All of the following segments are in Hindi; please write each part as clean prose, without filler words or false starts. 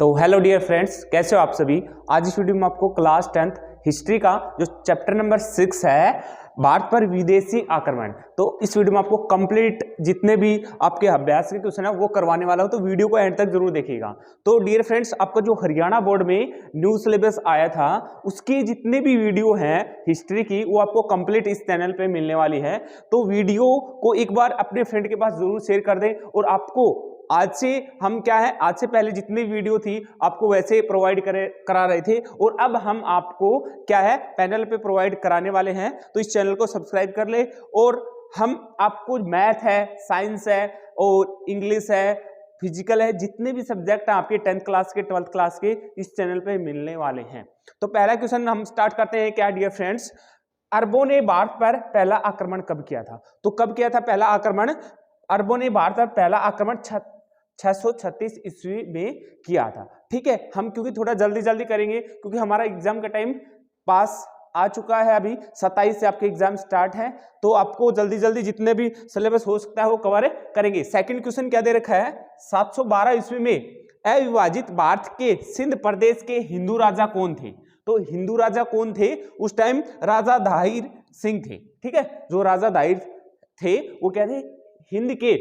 तो हेलो डियर फ्रेंड्स, कैसे हो आप सभी। आज इस वीडियो में आपको क्लास 10th हिस्ट्री का जो चैप्टर नंबर 6 है, भारत पर विदेशी आक्रमण, तो इस वीडियो में आपको कंप्लीट जितने भी आपके अभ्यास के क्वेश्चन है वो करवाने वाला हूं, तो वीडियो को एंड तक जरूर देखिएगा। तो डियर फ्रेंड्स, आपका जो हरियाणा बोर्ड में न्यू सिलेबस आया था उसकी जितने भी वीडियो हैं हिस्ट्री की वो आपको कंप्लीट इस चैनल पे मिलने वाली है। तो वीडियो को एक बार अपने फ्रेंड के पास जरूर शेयर कर दें। और आपको आज से हम क्या है, आज से पहले जितनी वीडियो थी आपको वैसे प्रोवाइड करा रहे थे, और अब हम आपको क्या है पैनल पे प्रोवाइड कराने वाले हैं। तो इस चैनल को सब्सक्राइब कर ले। और हम आपको मैथ है, साइंस है और इंग्लिश है, फिजिकल है, जितने भी सब्जेक्ट हैं आपके 10th क्लास के 12th क्लास के इस चैनल पे मिलने वाले हैं। तो पहला क्वेश्चन हम स्टार्ट करते हैं। क्या डियर फ्रेंड्स, अरबों ने भारत पर पहला आक्रमण कब किया था? तो कब किया था पहला आक्रमण? अरबों ने भारत पर पहला आक्रमण 636 ईस्वी में किया था। ठीक है, हम क्योंकि थोड़ा जल्दी जल्दी करेंगे क्योंकि हमारा एग्जाम का टाइम पास आ चुका है, अभी 27 से आपके एग्जाम स्टार्ट है, तो आपको जल्दी जल्दी जितने भी सिलेबस हो सकता है वो कवर करेंगे। सेकंड क्वेश्चन क्या दे रखा है, 712 ईस्वी में अविभाजित भारत के सिंध प्रदेश के हिंदू राजा कौन थे? तो हिंदू राजा कौन थे उस टाइम? राजा धाहिर सिंह थे। ठीक है, जो राजा धाहिर थे वो क्या थे, हिंद के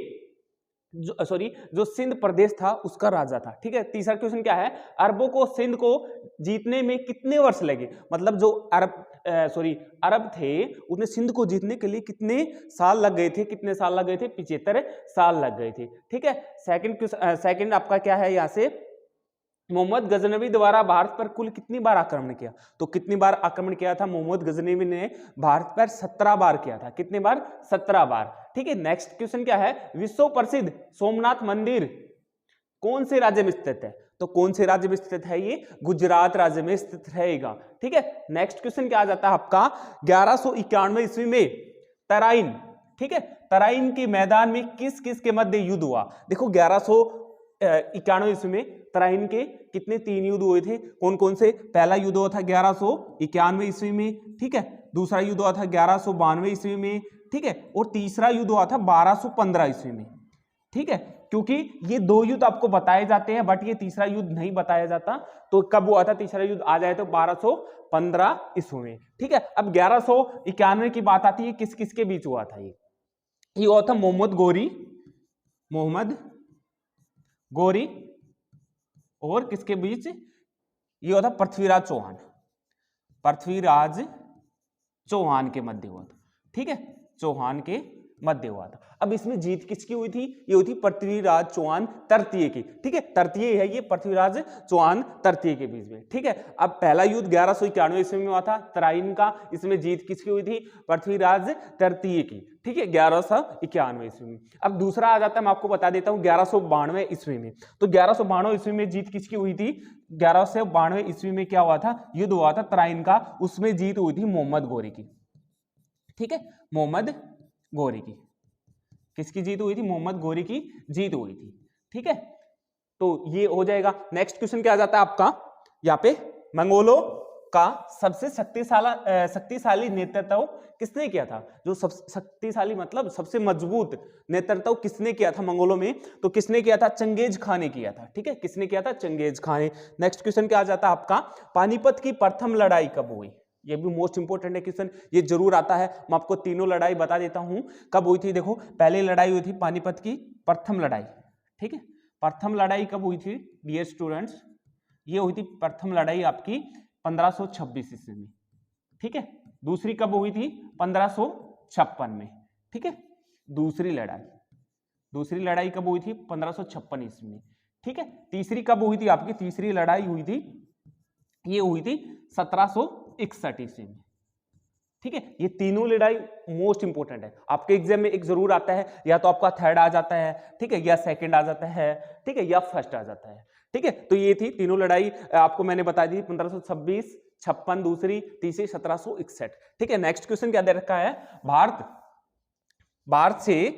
जो सिंध प्रदेश था उसका राजा था। ठीक है, तीसरा क्वेश्चन क्या है, अरबों को सिंध को जीतने में कितने वर्ष लगे? मतलब जो अरब थे उन्हें सिंध को जीतने के लिए कितने साल लग गए थे? कितने साल लग गए थे? 75 साल लग गए थे। ठीक है, सेकंड आपका क्या है यहां से, मोहम्मद गजनवी द्वारा भारत पर कुल कितनी बार आक्रमण किया? तो कितनी बार आक्रमण किया था मोहम्मद गजनवी ने? भारत पर 17 बार किया था। कितनी बार? 17 बार। ठीक है, नेक्स्ट क्वेश्चन क्या है, विश्व प्रसिद्ध सोमनाथ मंदिर कौन से राज्य में स्थित है? तो कौन से राज्य में स्थित है ये? गुजरात राज्य में स्थित रहेगा। ठीक है, नेक्स्ट क्वेश्चन क्या आ जाता है आपका, 1191 ईस्वी में तराइन, ठीक है, तराइन के मैदान में किस किस के मध्य युद्ध हुआ? देखो 1191 ईस्वी में तराइन के कितने 3 युद्ध हुए थे, कौन कौन से? पहला युद्ध हुआ था 1191 ईस्वी में, ठीक है, दूसरा युद्ध हुआ था 1192 ईस्वी में, ठीक है, और तीसरा युद्ध हुआ था 1215 ईस्वी में। ठीक है, क्योंकि ये 2 युद्ध आपको बताए जाते हैं बट ये तीसरा युद्ध नहीं बताया जाता। तो कब हुआ था तीसरा युद्ध? आ जाए तो 1215 ईस्वी में। ठीक है, अब 1191 की बात आती है, किस किस के बीच हुआ था? ये हुआ था मोहम्मद गौरी और किसके बीच? ये हुआ था पृथ्वीराज चौहान के मध्य हुआ था। ठीक है, चौहान के मध्य हुआ था। अब इसमें जीत किसकी हुई थी? ये हुई थी पृथ्वीराज चौहान तृतीय की। ठीक है, तृतीय है ये, पृथ्वीराज चौहान तृतीय के बीच में। ठीक है, अब पहला युद्ध 1191 ईस्वी में हुआ था तराइन का, इसमें जीत किसकी हुई थी? पृथ्वीराज तृतीय की। ठीक है, 1191 ईस्वी में। अब दूसरा आ जाता है, मैं आपको बता देता हूं 1192 ईस्वी में। तो 1192 ईस्वी में जीत किसकी हुई थी? 1192 ईस्वी में क्या हुआ था? युद्ध हुआ था तराइन का, उसमें जीत हुई थी मोहम्मद गौरी की। ठीक है, मोहम्मद गौरी की। किसकी जीत हुई थी? मोहम्मद गौरी की जीत हुई थी। ठीक है, तो ये हो जाएगा। नेक्स्ट क्वेश्चन क्या आ जाता है आपका, यहाँ पे मंगोलों का सबसे शक्तिशाली नेतृत्व किसने किया था? जो शक्तिशाली मतलब सबसे मजबूत नेतृत्व किसने किया था मंगोलों में? तो किसने किया था? चंगेज खान ने किया था। ठीक है, किसने किया था? चंगेज खान ने। नेक्स्ट क्वेश्चन क्या आ जाता है आपका, पानीपत की प्रथम लड़ाई कब हुई? ये भी मोस्ट इंपोर्टेंट है क्वेश्चन, ये जरूर आता है। मैं आपको तीनों लड़ाई बता देता हूं कब हुई थी। देखो, पहली लड़ाई हुई थी पानीपत की प्रथम लड़ाई। ठीक है, प्रथम लड़ाई कब हुई थी डियर स्टूडेंट्स? ये हुई थी प्रथम लड़ाई आपकी 1526 ईस्वी में। ठीक है, दूसरी कब हुई थी? 1556 में। ठीक है, दूसरी लड़ाई कब हुई थी? 1556 ईस्वी में। ठीक है, तीसरी कब हुई थी आपकी? तीसरी लड़ाई हुई थी, ये हुई थी 1761 ईस्वी में। ठीक है, ये तीनों लड़ाई मोस्ट इंपोर्टेंट है। आपके एग्जाम में एक जरूर आता है, या तो आपका थर्ड आ जाता है, ठीक है, या सेकंड आ जाता है, ठीक है, या फर्स्ट आ जाता है। ठीक है, तो ये थी तीनों लड़ाई आपको मैंने बता दी, 1526, 56 दूसरी, तीसरी 1761। ठीक है, नेक्स्ट क्वेश्चन क्या दे रखा है, भारत से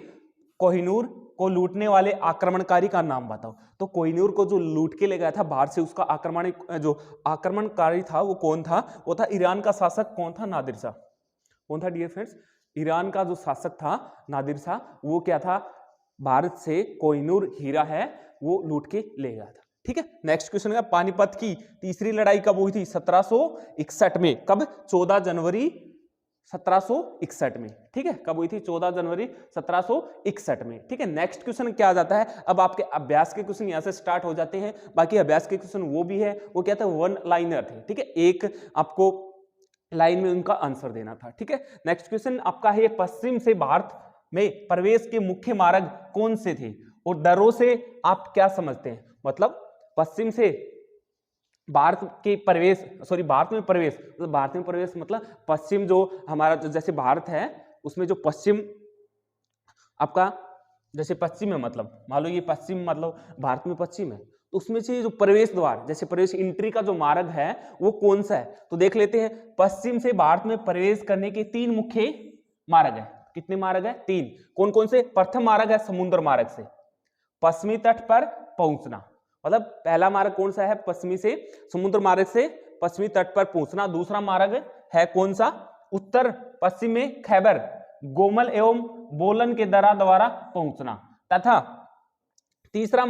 कोहिनूर को लूटने वाले आक्रमणकारी का नाम बताओ। तो कोहिनूर को जो लूट के ले गया था भारत से, उसका जो आक्रमणकारी था वो कौन था? वो था ईरान का शासक। कौन था? नादिर शाह। कौन था डियर फ्रेंड्स? ईरान का जो शासक था नादिर शाह, वो क्या था? भारत से कोहिनूर हीरा है वो लूट के ले गया था। ठीक है। नेक्स्ट क्वेश्चन है पानीपत की तीसरी लड़ाई कब हुई थी? 1761 में। कब? 14 जनवरी 1761 में। ठीक है, कब हुई थी? 14 जनवरी 1761 में। ठीक है। नेक्स्ट क्वेश्चन क्या आ जाता है? अब आपके अभ्यास के क्वेश्चन यहां से स्टार्ट हो जाते हैं। बाकी अभ्यास के क्वेश्चन वो भी है, वो क्या था? वन लाइनर थे। ठीक है, एक आपको लाइन में उनका आंसर देना था। ठीक है। नेक्स्ट क्वेश्चन आपका है पश्चिम से भारत में प्रवेश के मुख्य मार्ग कौन से थे और दरों से आप क्या समझते हैं? मतलब पश्चिम से भारत के प्रवेश, सॉरी भारत में प्रवेश, मतलब भारत में प्रवेश मतलब पश्चिम जो हमारा जैसे भारत है उसमें जो पश्चिम आपका जैसे पश्चिम है, मतलब मान लो ये पश्चिम मतलब भारत में पश्चिम है, तो उसमें से जो प्रवेश द्वार जैसे प्रवेश एंट्री का जो मार्ग है वो कौन सा है? तो देख लेते हैं। पश्चिम से भारत में प्रवेश करने के 3 मुख्य मार्ग है। कितने मार्ग है? 3। कौन कौन से? प्रथम मार्ग है समुद्र मार्ग से पश्चिमी तट पर पहुंचना, मतलब पहला मार्ग कौन सा है? पश्चिमी से समुद्र मार्ग से पश्चिमी तट पर पहुंचना। दूसरा मार्ग है कौन सा? उत्तर पश्चिम में खैबर, गोमल एवं बोलन के दर्रा द्वारा पहुंचना। तथा तीसरा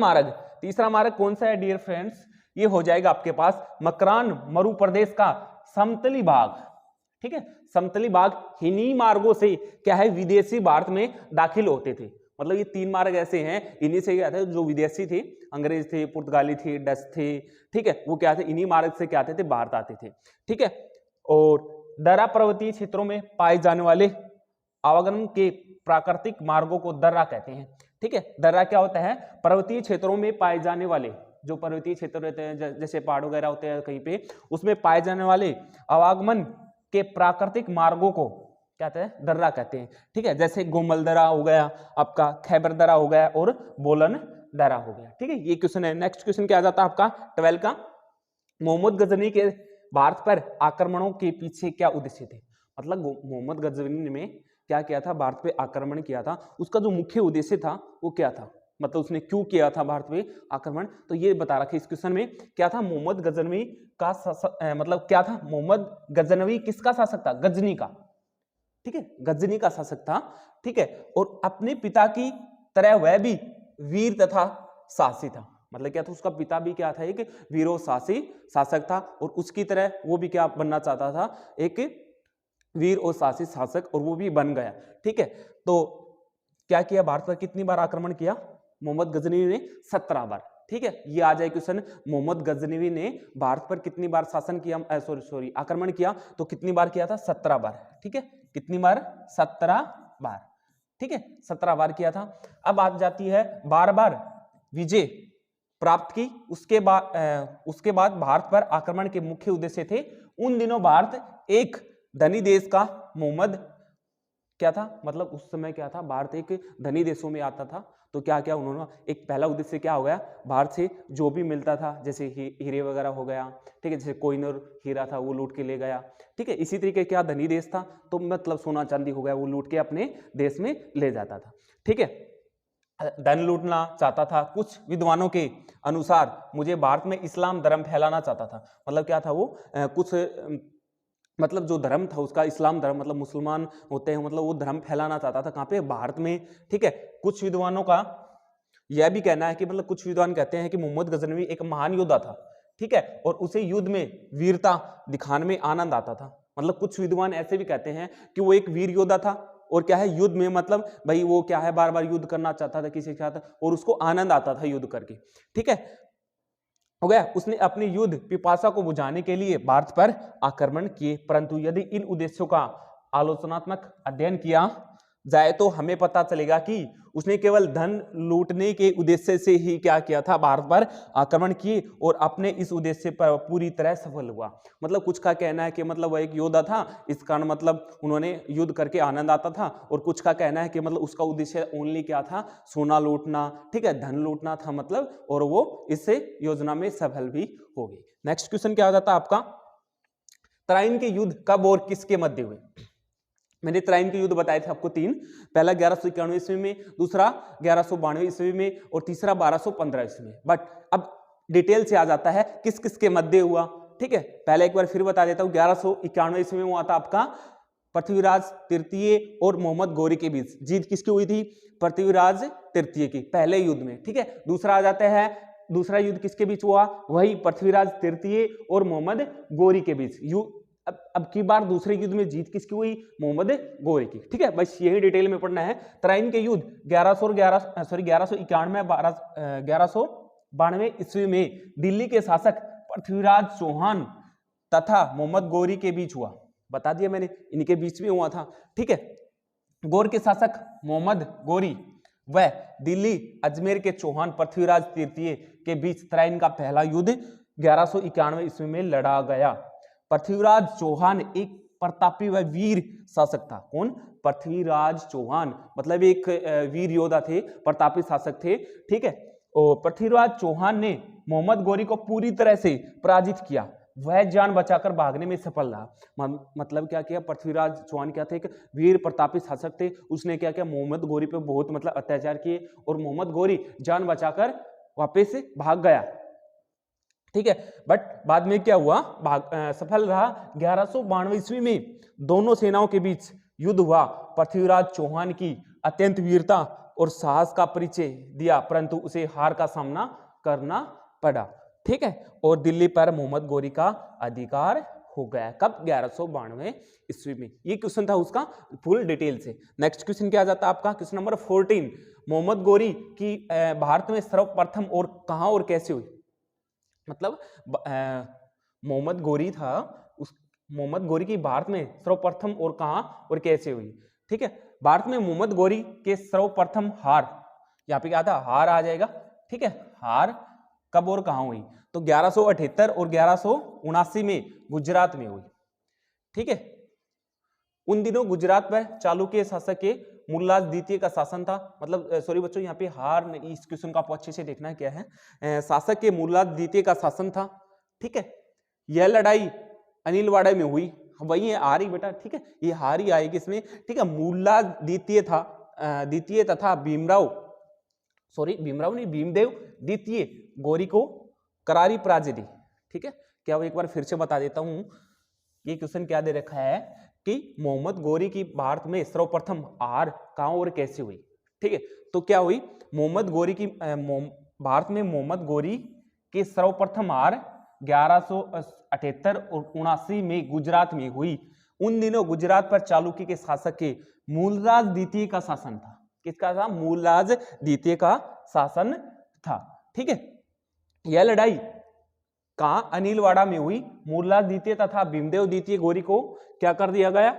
मार्ग कौन सा है डियर फ्रेंड्स? ये हो जाएगा आपके पास मकरान मरु प्रदेश का समतली भाग। ठीक है, समतली भाग इन्हीं मार्गों से क्या है? विदेशी भारत में दाखिल होते थे। मतलब ये 3 मार्ग ऐसे हैं, इन्हीं से क्या थे? जो विदेशी थे, अंग्रेज थे, पुर्तगाली थे, डच थे, ठीक है, वो क्या थे? इन्हीं मार्ग से क्या आते थे? भारत आते थे। ठीक है। और दर्रा पर्वतीय क्षेत्रों में पाए जाने वाले आवागमन के प्राकृतिक मार्गों को दर्रा कहते हैं। ठीक है, दर्रा क्या होता है? पर्वतीय क्षेत्रों में पाए जाने वाले, जो पर्वतीय क्षेत्र रहते हैं जैसे पहाड़ वगैरह होते हैं कहीं पे, उसमें पाए जाने वाले आवागमन के प्राकृतिक मार्गों को क्या कहते हैं? दर्रा कहते हैं। ठीक है, जैसे गोमल दर्रा हो गया, आपका खैबर दर्रा हो गया और बोलन दर्रा हो गया। ठीक है, ये क्वेश्चन है। नेक्स्ट क्वेश्चन क्या आ जाता है आपका 12 का? मोहम्मद गजनी के भारत पर आक्रमणों के पीछे क्या उद्देश्य थे? मतलब मोहम्मद गजनी ने क्या किया था? भारत पे आक्रमण किया था, उसका जो मुख्य उद्देश्य था वो क्या था? मतलब उसने क्यों किया था भारत पे आक्रमण? तो ये बता रखा है इस क्वेश्चन में। क्या था? मोहम्मद गजनवी का मतलब क्या था? मोहम्मद गजनवी किसका शासक था? गजनी का। ठीक है, गजनी का शासक था। ठीक है, और अपने पिता की तरह वह भी वीर तथा साहसी था। मतलब क्या था? उसका पिता भी क्या था? एक वीरो साहसी शासक था, और उसकी तरह वो भी क्या बनना चाहता था? एक वीर और साहसी शासक, और वो भी बन गया। ठीक है, तो क्या किया? भारत पर कितनी बार आक्रमण किया मोहम्मद गजनवी ने? 17 बार। ठीक है, ये आ जाए क्वेश्चन। मोहम्मद गजनवी ने भारत पर कितनी बार शासन किया? सॉरी आक्रमण किया, तो कितनी बार किया था? 17 बार। ठीक है, कितनी बार? 17 बार। ठीक है, 17 बार किया था। अब आ जाती है बार विजय प्राप्त की, उसके बाद भारत पर आक्रमण के मुख्य उद्देश्य थे। उन दिनों भारत एक धनी देश का मोहम्मद क्या था? मतलब उस समय क्या था? भारत एक धनी देशों में आता था, तो क्या क्या उन्होंने एक पहला उद्देश्य क्या हो गया? भारत से जो भी मिलता था, जैसे हीरे वगैरह हो गया, ठीक है, जैसे कोहिनूर हीरा था वो लूट के ले गया। ठीक है, इसी तरीके क्या धनी देश था, तो मतलब सोना चांदी हो गया वो लूट के अपने देश में ले जाता था। ठीक है, धन लूटना चाहता था। कुछ विद्वानों के अनुसार मुझे भारत में इस्लाम धर्म फैलाना चाहता था। मतलब क्या था? वो कुछ मतलब जो धर्म था उसका इस्लाम धर्म, मतलब मुसलमान होते हैं, मतलब वो धर्म फैलाना चाहता था। कहाँ पे? भारत में। ठीक है, कुछ विद्वानों का यह भी कहना है कि मतलब कुछ विद्वान कहते हैं कि मोहम्मद गजनवी एक महान योद्धा था। ठीक है, और उसे युद्ध में वीरता दिखाने में आनंद आता था। मतलब कुछ विद्वान ऐसे भी कहते हैं कि वो एक वीर योद्धा था, और क्या है? युद्ध में मतलब भाई वो क्या है? बार बार युद्ध करना चाहता था किसी के साथ, और उसको आनंद आता था युद्ध करके। ठीक है, हो गया। उसने अपनी युद्ध पिपासा को बुझाने के लिए भारत पर आक्रमण किए, परंतु यदि इन उद्देश्यों का आलोचनात्मक अध्ययन किया जाए तो हमें पता चलेगा कि उसने केवल धन लूटने के उद्देश्य से ही क्या किया था? भारत पर आक्रमण किए, और अपने इस उद्देश्य पर पूरी तरह सफल हुआ। मतलब कुछ का कहना है कि मतलब वह एक योद्धा था, इस कारण मतलब उन्होंने युद्ध करके आनंद आता था, और कुछ का कहना है कि मतलब उसका उद्देश्य ओनली क्या था? सोना लूटना, ठीक है, धन लूटना था मतलब, और वो इससे योजना में सफल भी हो गई। नेक्स्ट क्वेश्चन क्या आ जाता है आपका? तराइन के युद्ध कब और किसके मध्य हुए? मैंने तराइन के युद्ध बताए थे आपको 3। पहला 1191 ईस्वी में, दूसरा 1192 ईस्वी में, और तीसरा 1215 ईस्वी में। बट अब डिटेल से आ जाता है किस किस के मध्य हुआ। ठीक है, पहले एक बार फिर बता देता हूं। 1191 ईस्वी में हुआ था आपका पृथ्वीराज तृतीय और मोहम्मद गौरी के बीच। जीत किसकी हुई थी? पृथ्वीराज तृतीय की, पहले युद्ध में। ठीक है, दूसरा आ जाता है दूसरा युद्ध किसके बीच हुआ? वही पृथ्वीराज तृतीय और मोहम्मद गोरी के बीच। अब की बार दूसरे युद्ध में जीत किसकी हुई? मोहम्मद गोरी की। ठीक है, बस यही डिटेल में पढ़ना है। तराइन के युद्ध 1192 ईस्वी में दिल्ली के शासक पृथ्वीराज चौहान तथा मोहम्मद गोरी के बीच हुआ। बता दिया मैंने, इनके बीच में हुआ था। ठीक है, गौर के शासक मोहम्मद गोरी व दिल्ली अजमेर के चौहान पृथ्वीराज तृतीय के बीच तराइन का पहला युद्ध 1191 ईस्वी में लड़ा गया। पृथ्वीराज चौहान एक प्रतापी व वीर शासक था। कौन? पृथ्वीराज चौहान, मतलब एक वीर योद्धा थे, प्रतापी शासक थे। ठीक है, और पृथ्वीराज चौहान ने मोहम्मद गोरी को पूरी तरह से पराजित किया। वह जान बचाकर भागने में सफल रहा। मतलब क्या किया? पृथ्वीराज चौहान क्या थे? एक वीर प्रतापी शासक थे। उसने क्या किया? मोहम्मद गोरी पे बहुत मतलब अत्याचार किए और मोहम्मद गोरी जान बचाकर वापस भाग गया। ठीक है, बट बाद में क्या हुआ? सफल रहा। 1192 ईस्वी में दोनों सेनाओं के बीच युद्ध हुआ। पृथ्वीराज चौहान की अत्यंत वीरता और साहस का परिचय दिया, परंतु उसे हार का सामना करना पड़ा। ठीक है, और दिल्ली पर मोहम्मद गोरी का अधिकार हो गया। कब? 1192 ईस्वी में। ये क्वेश्चन था उसका फुल डिटेल से। नेक्स्ट क्वेश्चन क्या आ जाता है आपका? Question number 14। मोहम्मद गोरी की भारत में सर्वप्रथम और कहां और कैसे हुई? मतलब मोहम्मद गोरी था, उस मोहम्मद गोरी की भारत में सर्वप्रथम और कहां और कैसे हुई? ठीक है, भारत में मोहम्मद गोरी के सर्वप्रथम हार, यहाँ पे क्या था? हार आ जाएगा। ठीक है, हार कब और कहां हुई? तो 1178 और 1179 में गुजरात में हुई। ठीक है, उन दिनों गुजरात पर चालुक्य शासक के मुल्लाज द्वितीय का शासन था। मतलब सॉरी बच्चों, यहाँ पे हार नहीं, इस क्वेश्चन को आपको अच्छे से देखना है क्या है। शासक के मुल्लाज द्वितीय का शासन था। ठीक है, यह लड़ाई अनिलवाड़ा में हुई। वही है हार ही बेटा। ठीक है, ये हार ही आएगी इसमें। ठीक है, मुल्लाज द्वितीय था, द्वितीय तथा भीमदेव द्वितीय गोरी को करारी पराजय दी। ठीक है, क्या वो एक बार फिर से बता देता हूं, ये क्वेश्चन क्या दे रखा है कि मोहम्मद गोरी की भारत में सर्वप्रथम हार कहां और कैसे हुई। ठीक है, तो क्या हुई? मोहम्मद गोरी की भारत में मोहम्मद गोरी की सर्वप्रथम हार 1178 और 79 में गुजरात में हुई। उन दिनों गुजरात पर चालुक्य के शासक के मूलराज द्वितीय का शासन था। किसका था? मूलराज द्वितीय का शासन था। ठीक है, यह लड़ाई कहां? अनिलवाड़ा में हुई। मूलराज द्वितीय तथा भीमदेव द्वितीय गोरी को क्या कर दिया गया?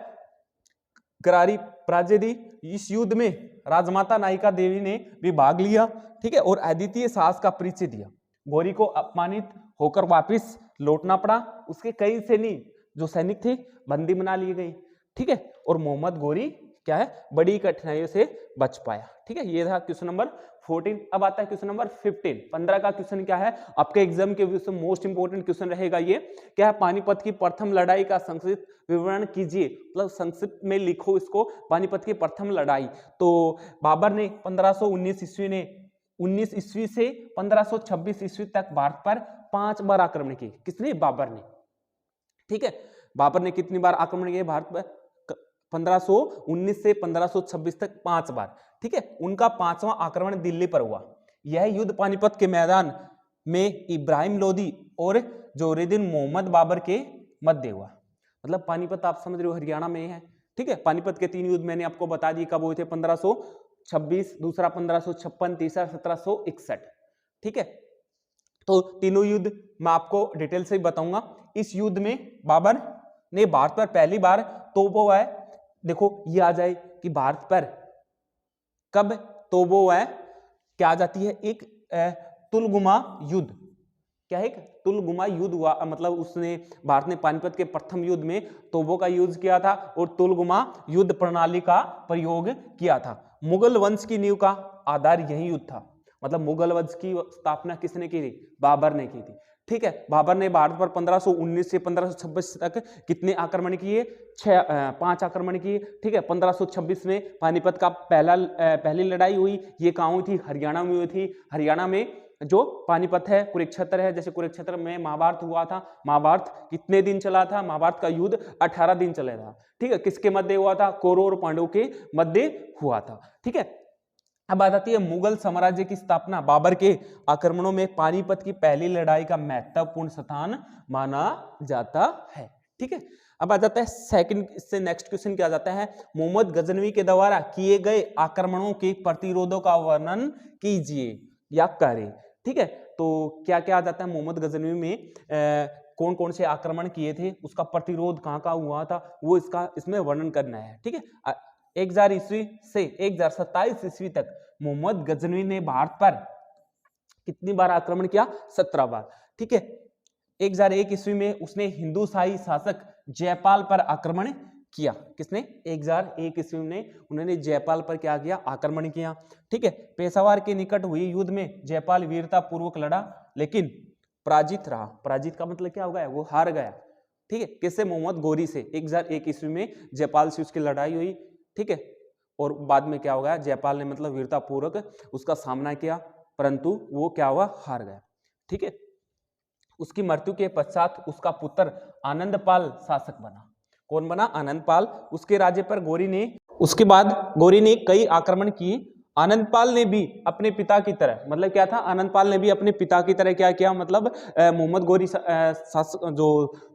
करारी पराजय दी। इस युद्ध में राजमाता नायिका देवी ने भी भाग लिया। ठीक है, और अद्वितीय साहस का परिचय दिया। गोरी को अपमानित होकर वापस लौटना पड़ा। उसके कई सैनिक थे बंदी बना लिए गए। ठीक है, और मोहम्मद गोरी क्या है? बड़ी कठिनाइयों से बच पाया। ठीक है, ये था क्वेश्चन नंबर 14। अब आता है क्वेश्चन नंबर 15। 15 का क्वेश्चन क्या है? आपके एग्जाम के व्यू से मोस्ट इंपोर्टेंट क्वेश्चन रहेगा ये। क्या है? पानीपत की प्रथम लड़ाई का संक्षिप्त विवरण कीजिए। मतलब संक्षिप्त में लिखो इसको, पानीपत की प्रथम लड़ाई। तो बाबर ने 1519 ईस्वी ने 19 ईस्वी से 1526 ईस्वी तक भारत पर 5 बार आक्रमण किए। किसने? बाबर ने। ठीक है, बाबर ने कितनी बार आक्रमण किए भारत पर? 1519 से 1526 तक 5 बार। ठीक है, उनका 5वां आक्रमण दिल्ली पर हुआ। यह युद्ध पानीपत के मैदान में इब्राहिम लोदी और जोहरुद्दीन मोहम्मद बाबर के मध्य हुआ। मतलब पानीपत आप समझ रहे हो हरियाणा में है। ठीक है, पानीपत के 3 युद्ध मैंने आपको बता दी कब हुए थे। 1526, दूसरा 1556, तीसरा 1761। ठीक है, तो तीनों युद्ध मैं आपको डिटेल से बताऊंगा। इस युद्ध में बाबर ने भारत पर पहली बार तोबो है, देखो ये आ जाए कि भारत पर कब तोबो है क्या आ जाती है? एक तुलगुमा युद्ध। क्या है? एक तुलगुमा युद्ध हुआ। मतलब उसने भारत ने पानीपत के प्रथम युद्ध में तोबो का यूज किया था और तुलगुमा युद्ध प्रणाली का प्रयोग किया था। मुगल वंश की नींव का आधार यही युद्ध था। मतलब मुगल वंश की स्थापना किसने की थी? बाबर ने की थी। ठीक है, बाबर ने भारत पर 1519 से 1526 तक कितने आक्रमण किए? 5 आक्रमण किए। ठीक है, 1526 में पानीपत का पहली लड़ाई हुई। ये कहाँ हुई थी? हरियाणा में हुई थी। हरियाणा में जो पानीपत है, कुरुक्षेत्र है, जैसे कुरुक्षेत्र में महाभारत हुआ था। महाभारत कितने दिन चला था? महाभारत का युद्ध 18 दिन चला था। ठीक है, किसके मध्य हुआ था? कौरव और पांडवों के मध्य हुआ था। ठीक है, अब आ जाती है मुगल साम्राज्य की स्थापना। बाबर के आक्रमणों में पानीपत की पहली लड़ाई का महत्वपूर्ण स्थान माना जाता है। ठीक है, अब आ जाता है सेकंड, इससे नेक्स्ट क्वेश्चन क्या आ जाता है, मोहम्मद गजनवी के द्वारा किए गए आक्रमणों के प्रतिरोधों का वर्णन कीजिए या करें। ठीक है, तो क्या क्या आ जाता है, मोहम्मद गजनवी में कौन कौन से आक्रमण किए थे, उसका प्रतिरोध कहाँ कहाँ हुआ था, वो इसमें वर्णन करना है। ठीक है, 1000 ईस्वी से 1027 ईस्वी तक मोहम्मद गजनवी ने भारत पर कितनी बार आक्रमण किया, 17 बार। ठीक है, 1001 ईस्वी में उसने हिंदू शाही शासक जयपाल पर आक्रमण किया। किसने, 1001 ईस्वी में उन्होंने जयपाल पर क्या किया, आक्रमण किया। ठीक है, पेशावर के निकट हुई युद्ध में जयपाल वीरता पूर्वक लड़ा लेकिन पराजित रहा। पराजित का मतलब क्या होगा, वो हार गया। ठीक है, किससे, मोहम्मद गोरी से। 1001 ईस्वी में जयपाल से उसकी लड़ाई हुई। ठीक है, और बाद में क्या हो गया, जयपाल ने मतलब वीरता पूर्वक उसका सामना किया परंतु वो क्या हुआ, हार गया। ठीक है, उसकी मृत्यु के पश्चात उसका पुत्र आनंदपाल शासक बना। कौन बना, आनंदपाल। उसके राज्य पर उसके बाद गोरी ने कई आक्रमण किए। आनंदपाल ने भी अपने पिता की तरह, मतलब क्या था, आनंदपाल ने भी अपने पिता की तरह क्या किया, मतलब मोहम्मद गोरी जो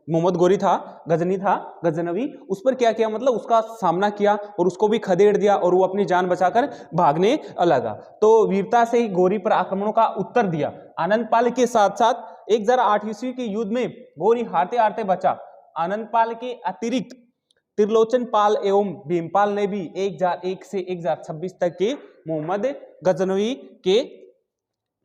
मोहम्मद गोरी था, गजनवी, उस पर क्या किया, मतलब उसका सामना किया और उसको भी खदेड़ दिया और वो अपनी जान बचाकर भागने लगा। तो वीरता से ही गोरी पर आक्रमणों का उत्तर दिया। आनंदपाल के साथ साथ 1008 ईस्वी के युद्ध में गोरी हारते हारते बचा। आनंदपाल के अतिरिक्त त्रिलोचन पाल एवं भीमपाल ने भी 1001 से 1026 तक के मोहम्मद गजनवी के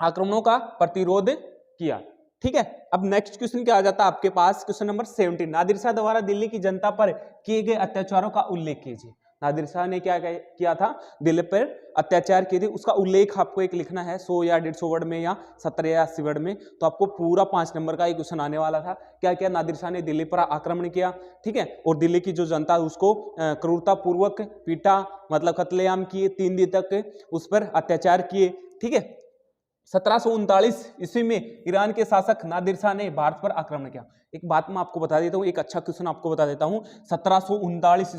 आक्रमणों का प्रतिरोध किया। ठीक है, अब नेक्स्ट क्वेश्चन क्या आ जाता है आपके पास, क्वेश्चन नंबर 17, नादिर शाह द्वारा दिल्ली की जनता पर किए गए अत्याचारों का उल्लेख कीजिए। नादिर शाह ने क्या किया था, दिल्ली पर अत्याचार किए थे, उसका उल्लेख आपको एक लिखना है 100 या 150 वर्ड में या 70 या 80 वर्ड में। तो आपको पूरा 5 नंबर का एक क्वेश्चन आने वाला था। क्या क्या नादिर शाह ने दिल्ली पर आक्रमण किया। ठीक है, और दिल्ली की जो जनता उसको क्रूरता पूर्वक पीटा, मतलब कत्लेआम किए, 3 दिन तक उस पर अत्याचार किए। ठीक है, 1739 ईस्वी में ईरान के शासक नादिर शाह ने भारत पर आक्रमण किया। एक बात मैं आपको बता देता हूँ, एक अच्छा क्वेश्चन आपको बता देता हूँ। 1739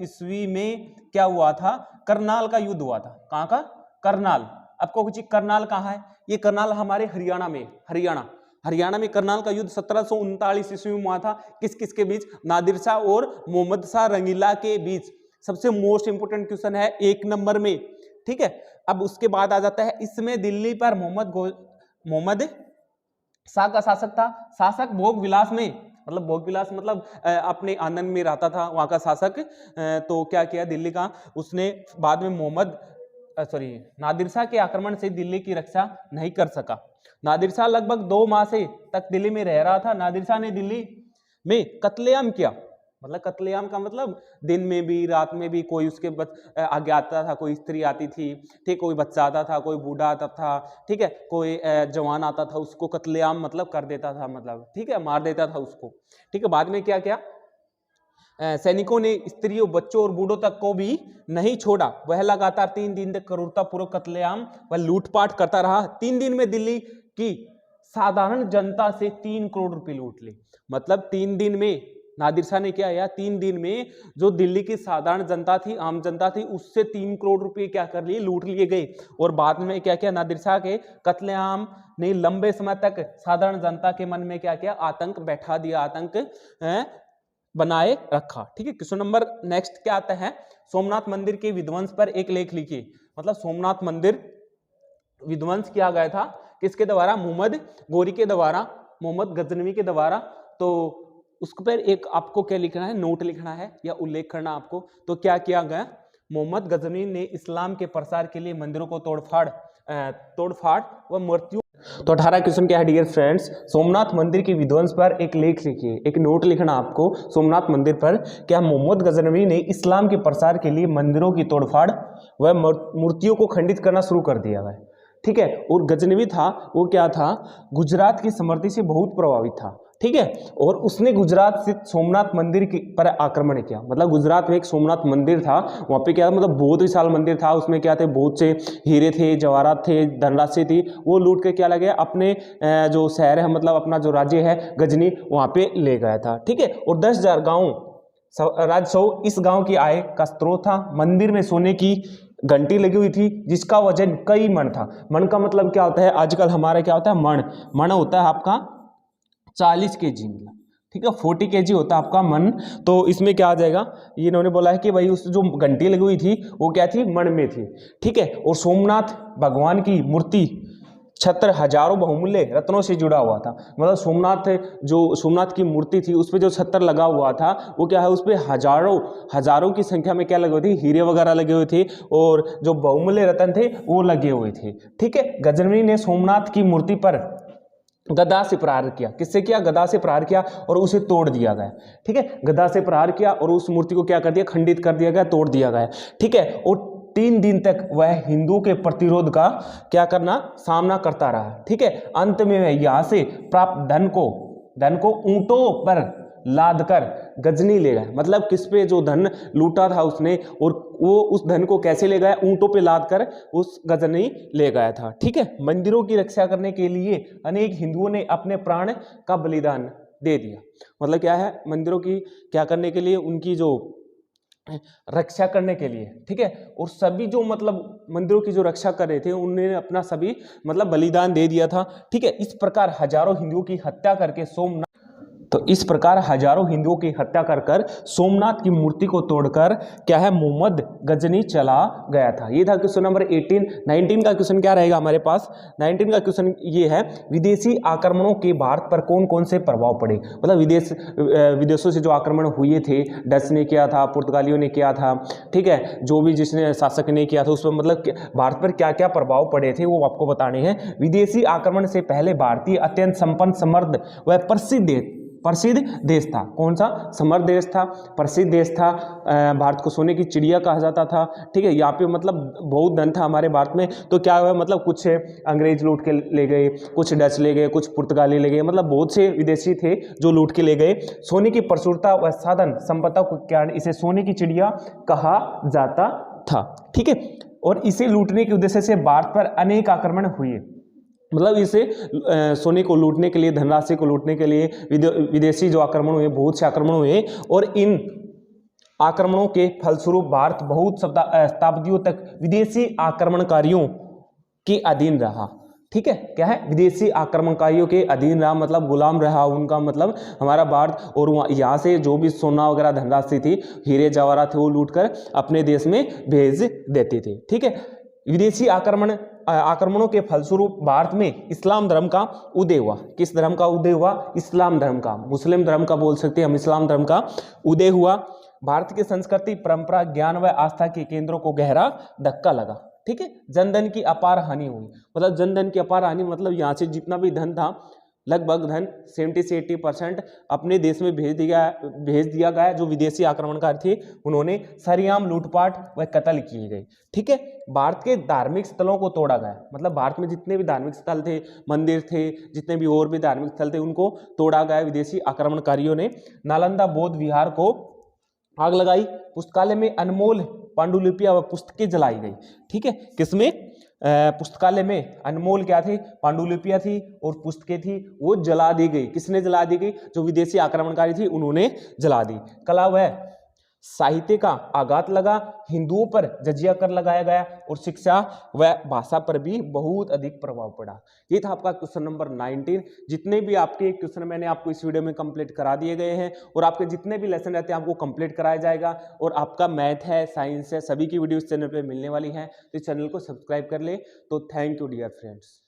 ईस्वी में क्या हुआ था, करनाल का युद्ध हुआ था। कहाँ का, करनाल। आपको कुछ, करनाल कहाँ है, ये करनाल हमारे हरियाणा में, हरियाणा में करनाल का युद्ध 1739 ईस्वी में हुआ था। किस किस के बीच, नादिर शाह और मोहम्मद शाह रंगीला के बीच। सबसे मोस्ट इंपोर्टेंट क्वेश्चन है 1 नंबर में। ठीक है, अब उसके बाद आ जाता है, इसमें दिल्ली पर मोहम्मद शाह का शासक था। शासक भोग विलास में, मतलब भोग विलास मतलब अपने आनंद में रहता था वहां का शासक। तो क्या किया दिल्ली का, उसने बाद में नादिर शाह के आक्रमण से दिल्ली की रक्षा नहीं कर सका। नादिर शाह लगभग 2 माह से तक दिल्ली में रह रहा था। नादिर शाह ने दिल्ली में कत्लेआम किया। मतलब कत्लेआम का मतलब दिन में भी रात में भी कोई उसके आगे आता था, कोई स्त्री आती थी, ठीक, कोई बच्चा आता था, कोई बूढ़ा आता था, ठीक है, कोई जवान आता था, उसको कत्लेआम मतलब कर देता था, मतलब ठीक है, मार देता था उसको। ठीक है, बाद में क्या किया, सैनिकों ने स्त्रियों, बच्चों और बूढ़ों तक को भी नहीं छोड़ा। वह लगातार 3 दिन तक क्रूरतापूर्वक कत्लेआम व लूटपाट करता रहा। 3 दिन में दिल्ली की साधारण जनता से 3 करोड़ रुपए लूट ले। मतलब 3 दिन में नादिर शाह ने क्या किया, 3 दिन में जो दिल्ली की साधारण जनता थी, आम जनता थी, उससे 3 करोड़ रुपए क्या कर लिए, लूट लिए गए। और बाद में क्या किया, नादिर शाह के कत्लेआम ने लंबे समय तक साधारण जनता के मन में क्या किया, आतंक बैठा दिया, आतंक बनाए रखा। ठीक है, क्वेश्चन नंबर नेक्स्ट क्या आता है, सोमनाथ मंदिर के विध्वंस पर एक लेख लिखिए। मतलब सोमनाथ मंदिर विध्वंस किया गया था किसके द्वारा, मोहम्मद गोरी के द्वारा, मोहम्मद गजनवी के द्वारा। तो उस पर एक आपको क्या लिखना है, नोट लिखना है या उल्लेख करना आपको। तो क्या किया गया, मोहम्मद गजनवी ने इस्लाम के प्रसार के लिए मंदिरों को तोड़फाड़ व मृत्यु। तो 18 क्वेश्चन क्या है डियर फ्रेंड्स, सोमनाथ मंदिर के विध्वंस पर एक लेख लिखिए, एक नोट लिखना आपको सोमनाथ मंदिर पर। क्या मोहम्मद गजनवी ने इस्लाम के प्रसार के लिए मंदिरों की तोड़फाड़ व मूर्तियों को खंडित करना शुरू कर दिया है। ठीक है, और गजनवी था वो क्या था, गुजरात की समृद्धि से बहुत प्रभावित था। ठीक है, और उसने गुजरात से सोमनाथ मंदिर पर आक्रमण किया। मतलब गुजरात में एक सोमनाथ मंदिर था, वहां पे क्या, मतलब बहुत विशाल मंदिर था, उसमें क्या थे, बहुत से हीरे थे, जवाहरात थे, धनराशि थी। वो लूट के क्या लगे, अपने जो शहर है, मतलब अपना जो राज्य है गजनी, वहां पे ले गया था। ठीक है, और 10,000 गाँव राजसव इस गांव की आय का स्रोत था। मंदिर में सोने की घंटी लगी हुई थी जिसका वजन कई मन था। मन का मतलब क्या होता है, आजकल हमारा क्या होता है, मन होता है आपका 40 kg, ठीक है, 40 kg होता है आपका मन। तो इसमें क्या आ जाएगा, ये इन्होंने बोला है कि भाई उस जो घंटी लगी हुई थी वो क्या थी, मन में थी, ठीक है। और सोमनाथ भगवान की मूर्ति छत्र हजारों बहुमूल्य रत्नों से जुड़ा हुआ था। मतलब सोमनाथ की मूर्ति थी उस पर जो छत्र लगा हुआ था वो क्या है, उस पर हजारों की संख्या में क्या लगे हुए थे, हीरे वगैरह लगे हुए थे और जो बहुमूल्य रत्न थे वो लगे हुए थे, ठीक है। गजनवी ने सोमनाथ की मूर्ति पर गदा से प्रहार किया। किससे किया, गदा से प्रहार किया और उसे तोड़ दिया गया, ठीक है। गदा से प्रहार किया और उस मूर्ति को क्या कर दिया, खंडित कर दिया गया, तोड़ दिया गया, ठीक है। और 3 दिन तक वह हिंदू के प्रतिरोध का क्या करना, सामना करता रहा, ठीक है। अंत में वह यहां से प्राप्त धन को ऊंटों पर लाद कर गजनी ले गए। मतलब किस पे, जो धन लूटा था उसने, और वो उस धन को कैसे ले गया, ऊंटों पे लाद कर उस गजनी ले गया था, ठीक है। मंदिरों की रक्षा करने के लिए अनेक हिंदुओं ने अपने प्राण का बलिदान दे दिया। मतलब क्या है, मंदिरों की क्या करने के लिए, उनकी जो रक्षा करने के लिए, ठीक है। और सभी जो मतलब मंदिरों की जो रक्षा कर रहे थे उन्होंने अपना सभी मतलब बलिदान दे दिया था, ठीक है। इस प्रकार हजारों हिंदुओं की हत्या करके सोमनाथ की मूर्ति को तोड़कर क्या है, मोहम्मद गजनी चला गया था। ये था क्वेश्चन नंबर 18। 19 का क्वेश्चन क्या रहेगा हमारे पास, 19 का क्वेश्चन ये है, विदेशी आक्रमणों के भारत पर कौन कौन से प्रभाव पड़े। मतलब विदेशों से जो आक्रमण हुए थे, डच ने किया था, पुर्तगालियों ने किया था, ठीक है, जो भी जिसने शासक ने किया था उस पर मतलब भारत पर क्या क्या प्रभाव पड़े थे वो आपको बताने हैं। विदेशी आक्रमण से पहले भारतीय अत्यंत संपन्न, समृद्ध व प्रसिद्ध देश था। कौन सा, समृद्ध देश था, प्रसिद्ध देश था। भारत को सोने की चिड़िया कहा जाता था, ठीक है। यहाँ पे मतलब बहुत धन था हमारे भारत में। तो क्या हुआ, मतलब कुछ अंग्रेज लूट के ले गए, कुछ डच ले गए, कुछ पुर्तगाली ले गए, मतलब बहुत से विदेशी थे जो लूट के ले गए। सोने की प्रचुरता व साधन संपदा के कारण इसे सोने की चिड़िया कहा जाता था, ठीक है। और इसे लूटने के उद्देश्य से भारत पर अनेक आक्रमण हुए। मतलब इसे सोने को लूटने के लिए, धनराशि को लूटने के लिए विदेशी जो आक्रमण हुए, बहुत से आक्रमण हुए। और इन आक्रमणों के फलस्वरूप भारत बहुत शताब्दियों तक विदेशी आक्रमणकारियों के अधीन रहा, ठीक है। क्या है, विदेशी आक्रमणकारियों के अधीन रहा, मतलब गुलाम रहा उनका, मतलब हमारा भारत। और यहाँ से जो भी सोना वगैरह धनराशि थी, हीरे जवाहरात थे, वो लूटकर अपने देश में भेज देते थे, ठीक है। विदेशी आक्रमणों के फलस्वरूप भारत में इस्लाम धर्म का उदय हुआ। किस धर्म का उदय हुआ, इस्लाम धर्म का, मुस्लिम धर्म का बोल सकते हैं हम, इस्लाम धर्म का उदय हुआ। भारत की संस्कृति, परंपरा, ज्ञान व आस्था के केंद्रों को गहरा धक्का लगा, ठीक है। जनधन की अपार हानि हुई। मतलब जनधन की अपार हानि मतलब यहाँ से जितना भी धन था, लगभग धन 70 से 80% अपने देश में भेज दिया गया। जो विदेशी आक्रमणकारी थे उन्होंने सरेआम लूटपाट व कत्ल किए गए, ठीक है। भारत के धार्मिक स्थलों को तोड़ा गया। मतलब भारत में जितने भी धार्मिक स्थल थे, मंदिर थे, जितने भी और भी धार्मिक स्थल थे, उनको तोड़ा गया विदेशी आक्रमणकारियों ने। नालंदा बौद्ध विहार को आग लगाई। पुस्तकालय में अनमोल पांडुलिपियां व पुस्तकें जलाई गई, ठीक है। किसमें, पुस्तकालय में अनमोल क्या थी, पांडुलिपियां थी और पुस्तकें थी, वो जला दी गई। किसने जला दी गई, जो विदेशी आक्रमणकारी थी उन्होंने जला दी। कला व साहित्य का आघात लगा, हिंदुओं पर जजिया कर लगाया गया और शिक्षा व भाषा पर भी बहुत अधिक प्रभाव पड़ा। ये था आपका क्वेश्चन नंबर 19। जितने भी आपके क्वेश्चन मैंने आपको इस वीडियो में कंप्लीट करा दिए गए हैं और आपके जितने भी लेसन रहते हैं आपको कंप्लीट कराया जाएगा। और आपका मैथ है, साइंस है, सभी की वीडियो इस चैनल पर मिलने वाली है, तो इस चैनल को सब्सक्राइब कर ले। तो थैंक यू डियर फ्रेंड्स।